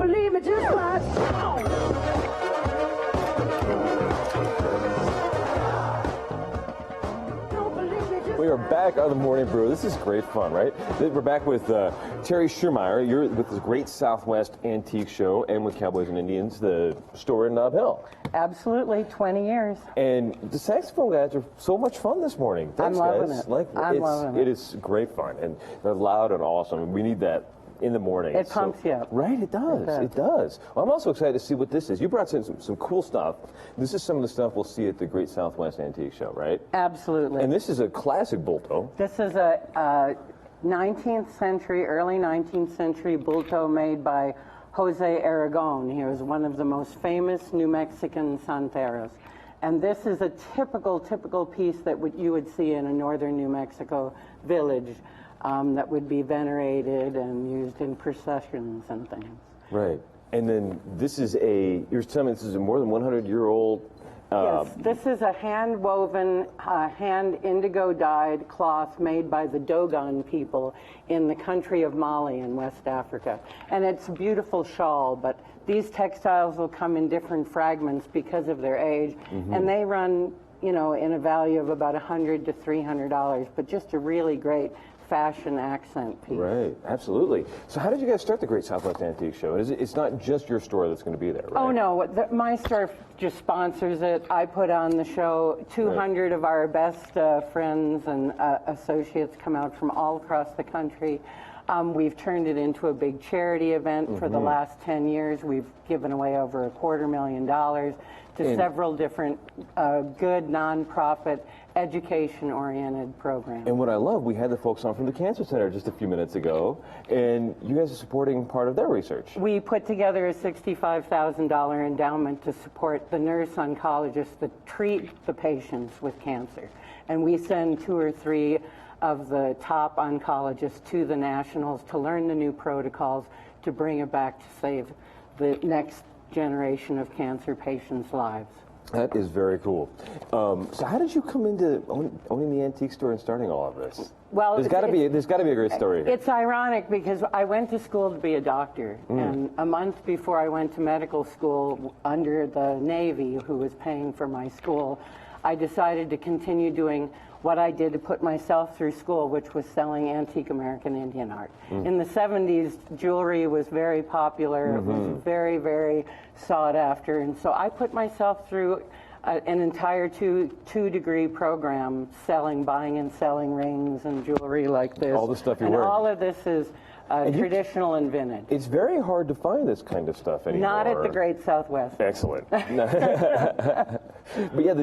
believe me, just watch. We are back on the Morning Brew. This is great fun, right? We're back with Terry Schurmeyer. You're with the Great Southwest Antique Show and with Cowboys and Indians, the store in Nob Hill. Absolutely, 20 years. And the saxophone guys are so much fun this morning. Thanks, I'm loving guys. it. I'm loving it. It is great fun, and they're loud and awesome. We need that in the morning. It pumps you up. Right, it does. It does. Well, I'm also excited to see what this is. You brought some cool stuff. This is some of the stuff we'll see at the Great Southwest Antique Show, right? Absolutely. And this is a classic bulto. This is a 19th century, early 19th century bulto made by Jose Aragon. He was one of the most famous New Mexican santeros. And this is a typical piece that you would see in a northern New Mexico village. That would be venerated and used in processions and things. Right. And then this is you're telling me this is a more than 100-year-old... yes, this is a hand-woven, hand indigo-dyed cloth made by the Dogon people in the country of Mali in West Africa. And it's a beautiful shawl, but these textiles will come in different fragments because of their age, and they run, you know, in a value of about $100 to $300, but just a really great fashion accent piece. Right, absolutely. So how did you guys start the Great Southwest Antique Show? It's not just your store that's going to be there, right? Oh, no. My store just sponsors it. I put on the show. 200 of our best friends and associates come out from all across the country. We've turned it into a big charity event for the last 10 years. We've given away over $250,000 to several different good nonprofit education-oriented programs. And what I love, we had the folks on from the Cancer Center just a few minutes ago, and you guys are supporting part of their research. We put together a $65,000 endowment to support the nurse oncologists that treat the patients with cancer. And we send 2 or 3 of the top oncologists to the nationals to learn the new protocols to bring it back to save the next generation of cancer patients' lives. That is very cool. So how did you come into owning the antique store and starting all of this? Well, there's got to be a great story here. It's ironic because I went to school to be a doctor, and a month before I went to medical school under the Navy, who was paying for my school, I decided to continue doing what I did to put myself through school, which was selling antique American Indian art. In the 70s, jewelry was very popular. It was very, very sought after. And so I put myself through an entire two-degree program buying and selling rings and jewelry like this. All the stuff you and wear. all of this is traditional and vintage. It's very hard to find this kind of stuff anymore. Not at the Great Southwest. Excellent. But yeah,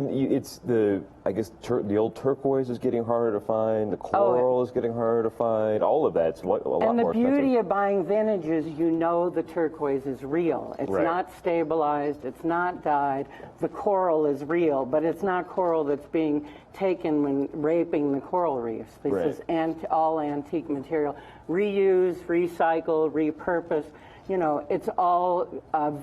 I guess the old turquoise is getting harder to find. The coral is getting harder to find. All of that's a lot more expensive. And the beauty of buying vintage is you know the turquoise is real. It's not stabilized. It's not dyed. The coral is real, but it's not coral that's being taken when raping the coral reefs. This is all antique material. Reuse, recycle, repurpose. You know, it's all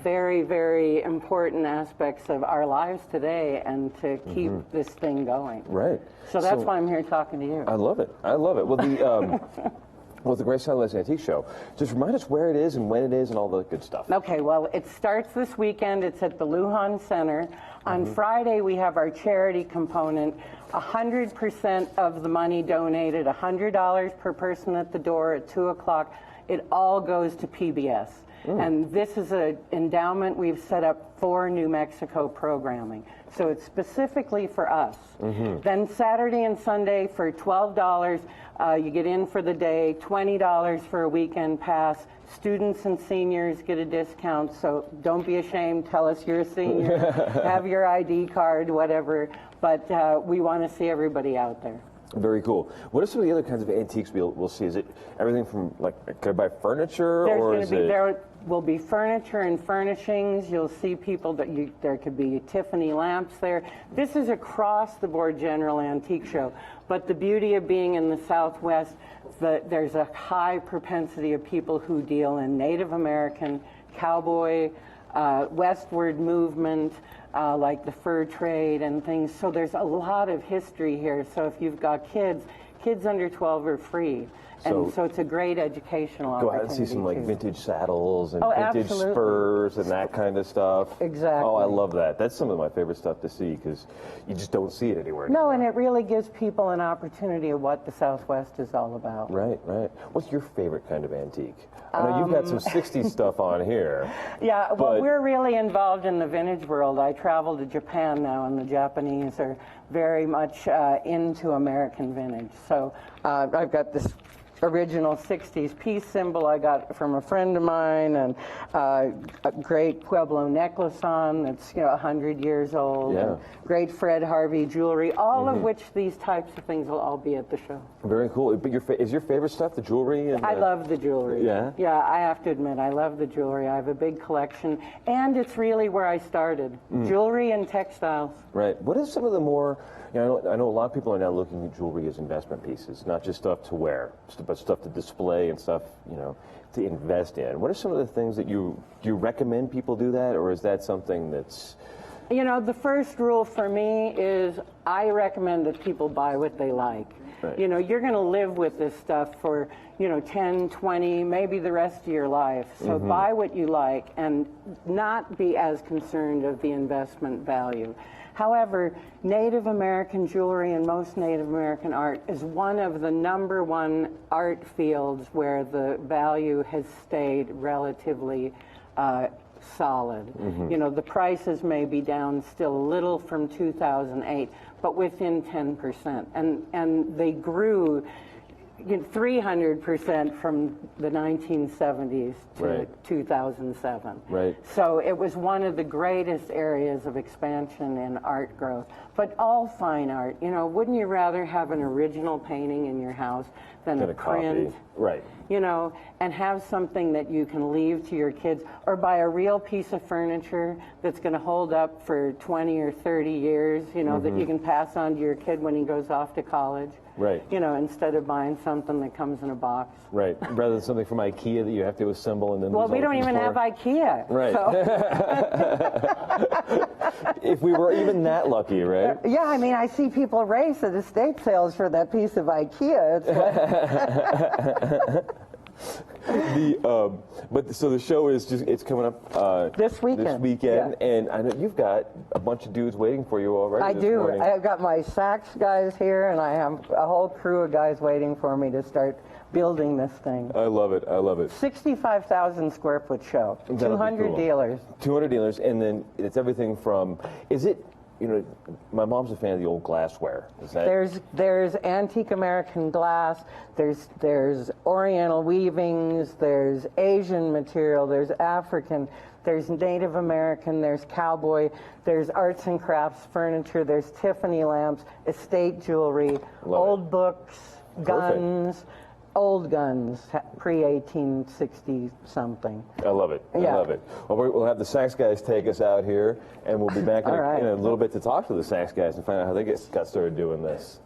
very, very important aspects of our lives today, and to keep this thing going. Right. So that's why I'm here talking to you. I love it. I love it. Well, the Great Southwest Antique Show. Just remind us where it is and when it is and all the good stuff. Okay, well, it starts this weekend. It's at the Lujan Center. On Friday, we have our charity component. 100% of the money donated, $100 per person at the door at 2 o'clock. It all goes to PBS. And this is an endowment we've set up for New Mexico programming. So it's specifically for us. Then Saturday and Sunday for $12, you get in for the day, $20 for a weekend pass. Students and seniors get a discount, so don't be ashamed. Tell us you're a senior. Have your ID card, whatever. But we want to see everybody out there. Very cool. What are some of the other kinds of antiques we'll see? Is it everything from, like, can I buy furniture? There will be furniture and furnishings. You'll see people there could be Tiffany lamps there. This is across the board general antique show. But the beauty of being in the Southwest, there's a high propensity of people who deal in Native American, cowboy, westward movement, like the fur trade and things. So there's a lot of history here. So if you've got kids kids under 12 are free. And so it's a great educational Go opportunity. out and see some like too. vintage saddles and Oh, vintage absolutely. spurs and that kind of stuff. Exactly. Oh, I love that. That's some of my favorite stuff to see because you just don't see it anywhere. No, and it really gives people an opportunity of what the Southwest is all about. Right, right. What's your favorite kind of antique? I know you've got some 60s stuff on here. Yeah, well, but- we're really involved in the vintage world. I travel to Japan now, and the Japanese are very much into American vintage. So I've got this original 60s peace symbol I got from a friend of mine, and a great Pueblo necklace on that's 100 years old. Yeah. And great Fred Harvey jewelry, all of which these types of things will all be at the show. Very cool. But is your favorite stuff the jewelry? And I love the jewelry. Yeah? Yeah, I have to admit, I love the jewelry. I have a big collection, and it's really where I started. Jewelry and textiles. Right. What is some of the more, I know a lot of people are now looking at jewelry as investment pieces, not just stuff to wear, but stuff to display and stuff, to invest in. What are some of the things that do you recommend people do that, or is that something that's... The first rule for me is I recommend that people buy what they like. Right. You're going to live with this stuff for, 10, 20, maybe the rest of your life. So buy what you like and not be as concerned of the investment value. However, Native American jewelry and most Native American art is one of the #1 art fields where the value has stayed relatively solid. The prices may be down still a little from 2008, but within 10%. And they grew 300% from the 1970s to Right. 2007. Right. So it was one of the greatest areas of expansion in art growth. But all fine art, wouldn't you rather have an original painting in your house than a print? Copy. Right. And have something that you can leave to your kids, or buy a real piece of furniture that's going to hold up for 20 or 30 years, that you can pass on to your kid when he goes off to college. Right. Instead of buying something that comes in a box. Right. Rather than something from IKEA that you have to assemble and then... Well, we don't even have IKEA. Right. So. If we were even that lucky, right? Yeah, I mean, I see people race at estate sales for that piece of IKEA. It's like... So the show is it's coming up this weekend. Yeah. And I know you've got a bunch of dudes waiting for you already. I this do. morning. I've got my sax guys here, and I have a whole crew of guys waiting for me to start building this thing. I love it. I love it. 65,000 square foot show. That'll be 200 cool. dealers. 200 dealers, and then it's everything from. Is it? My mom's a fan of the old glassware. Is that? There's antique American glass. There's Oriental weavings. There's Asian material. There's African. There's Native American. There's cowboy. There's arts and crafts furniture. There's Tiffany lamps. Estate jewelry. Old books. Guns. Old guns, pre-1860 something. I love it. Yeah. I love it. Well, we'll have the sax guys take us out here, and we'll be back in a little bit to talk to the sax guys and find out how they got started doing this.